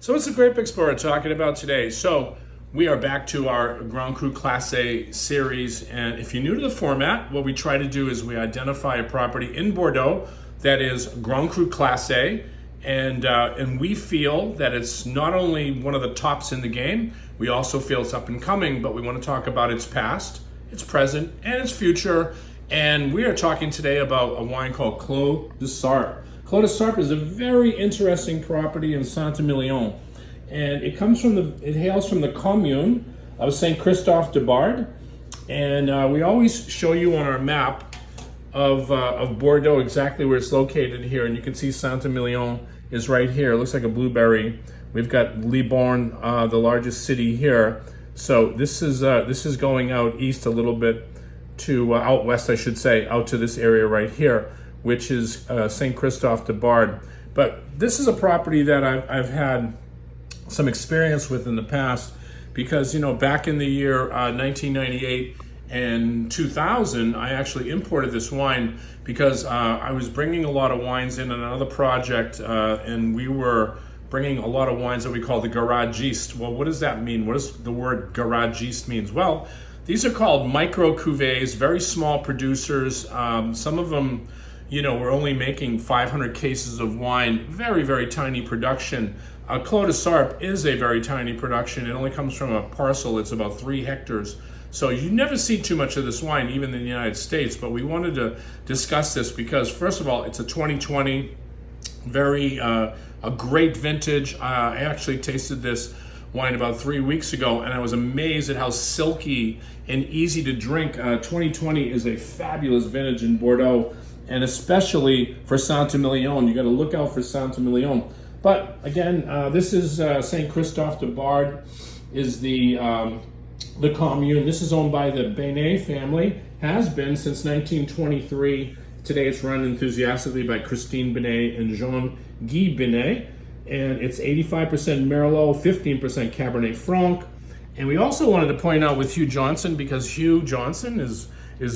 So it's a Grape Explorer talking about today. So we are back to our Grand Cru Classe series. And if you're new to the format, what we try to do is we identify a property in Bordeaux that is Grand Cru Classe. And we feel that it's not only one of the tops in the game, we also feel it's up and coming, but we want to talk about its past, its present, and its future. And we are talking today about a wine called Clos de Sarpe. Clos de Sarpe is a very interesting property in Saint-Emilion, and it hails from the commune of Saint Christophe de Bardes. And we always show you on our map of Bordeaux exactly where it's located here, and you can see Saint-Emilion is right here. It looks like a blueberry. We've got Libourne, the largest city here. So this is going out east a little bit to out west, I should say, out to this area right here, which is Saint Christophe de Bardes. But this is a property that I've had some experience with in the past because, back in the year 1998 and 2000, I actually imported this wine because I was bringing a lot of wines in another project, and we were bringing a lot of wines that we call the garagiste. Well, what does that mean? What does the word garagiste means? Well, these are called micro cuvées, very small producers. Some of them, we're only making 500 cases of wine, very, very tiny production. Clos de Sarpe is a very tiny production. It only comes from a parcel. It's about 3 hectares. So you never see too much of this wine, even in the United States. But we wanted to discuss this because, first of all, it's a 2020, a great vintage. I actually tasted this wine about 3 weeks ago, and I was amazed at how silky and easy to drink. 2020 is a fabulous vintage in Bordeaux, and especially for Saint-Emilion. You got to look out for Saint-Emilion. But again, this is Saint Christophe de Bardes, is the commune. This is owned by the Benet family, has been since 1923. Today it's run enthusiastically by Christine Benet and Jean-Guy Benet. And it's 85% Merlot, 15% Cabernet Franc. And we also wanted to point out with Hugh Johnson, because Hugh Johnson is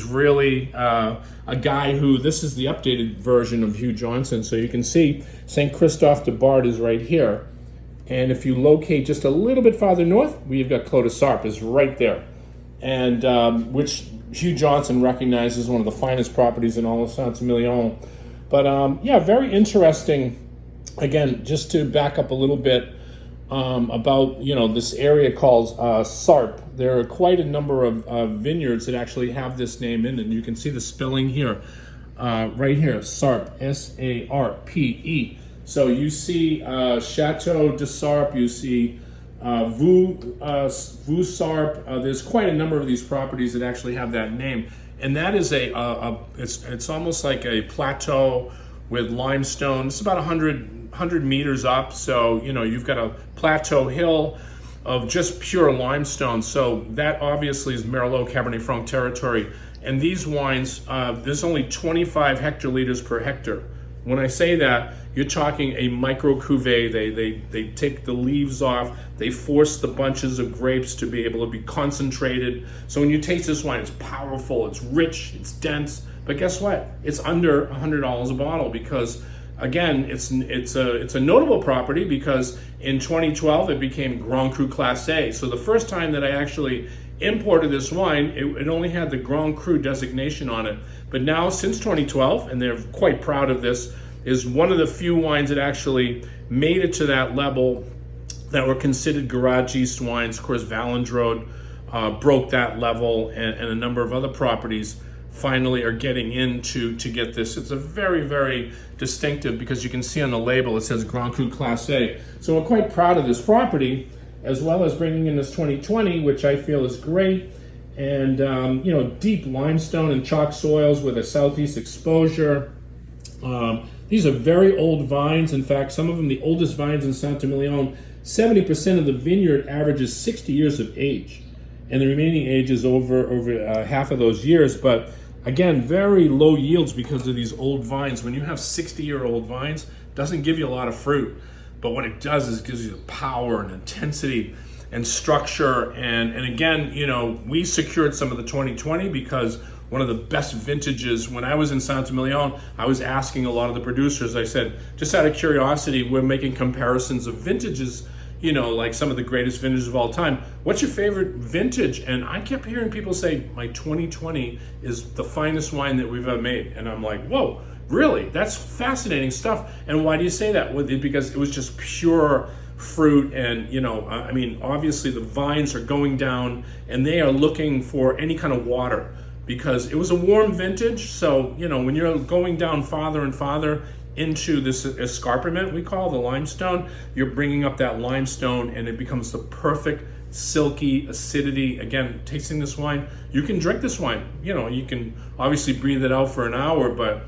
really a guy who, this is the updated version of Hugh Johnson. So you can see St. Christophe de Bardes is right here. And if you locate just a little bit farther north, we've got Clos de Sarpe is right there. And which Hugh Johnson recognizes as one of the finest properties in all of Saint-Emilion. But yeah, very interesting. Again, just to back up a little bit about this area called Sarpe. There are quite a number of vineyards that actually have this name in it. And you can see the spelling here, right here, Sarpe, S-A-R-P-E. So you see Chateau de Sarpe, you see Vaux Sarpe. There's quite a number of these properties that actually have that name, and that is it's almost like a plateau with limestone. It's about 100 meters up. So you've got a plateau hill of just pure limestone. So that obviously is Merlot Cabernet Franc territory. And these wines, there's only 25 hectoliters per hectare. When I say that, you're talking a micro cuvee. They take the leaves off. They force the bunches of grapes to be able to be concentrated. So when you taste this wine, it's powerful, it's rich, it's dense. But guess what? It's under $100 a bottle because, again, it's a notable property because in 2012 it became Grand Cru Classe. So the first time that I actually imported this wine, it only had the Grand Cru designation on it. But now, since 2012, and they're quite proud of this, is one of the few wines that actually made it to that level that were considered garagiste wines. Of course, Valandrode broke that level, and a number of other properties finally are getting in to get this. It's a very, very distinctive, because you can see on the label it says Grand Cru Classe. So we're quite proud of this property, as well as bringing in this 2020, which I feel is great. And deep limestone and chalk soils with a southeast exposure. These are very old vines. In fact, some of them the oldest vines in Saint-Emilion. 70% of the vineyard averages 60 years of age, and the remaining age is over half of those years. But again, very low yields because of these old vines. When you have 60-year-old vines, it doesn't give you a lot of fruit, but what it does is it gives you the power and intensity and structure. And again, we secured some of the 2020 because one of the best vintages. When I was in Saint-Emilion, I was asking a lot of the producers, I said, just out of curiosity, we're making comparisons of vintages, you know, like some of the greatest vintages of all time. What's your favorite vintage? And I kept hearing people say, my 2020 is the finest wine that we've ever made. And I'm like, whoa, really? That's fascinating stuff. And why do you say that? Well, because it was just pure fruit, and you know, I mean, obviously the vines are going down and they are looking for any kind of water, because it was a warm vintage. So you know, when you're going down farther and farther into this escarpment we call the limestone, you're bringing up that limestone and it becomes the perfect silky acidity. Again, tasting this wine, you can drink this wine, you know, you can obviously breathe it out for an hour, but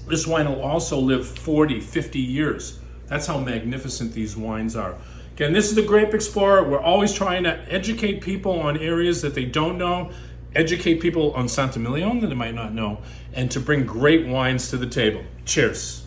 this wine will also live 40, 50 years. That's how magnificent these wines are. Again, this is the Grape Explorer. We're always trying to educate people on areas that they don't know, educate people on Saint-Emilion that they might not know, and to bring great wines to the table. Cheers.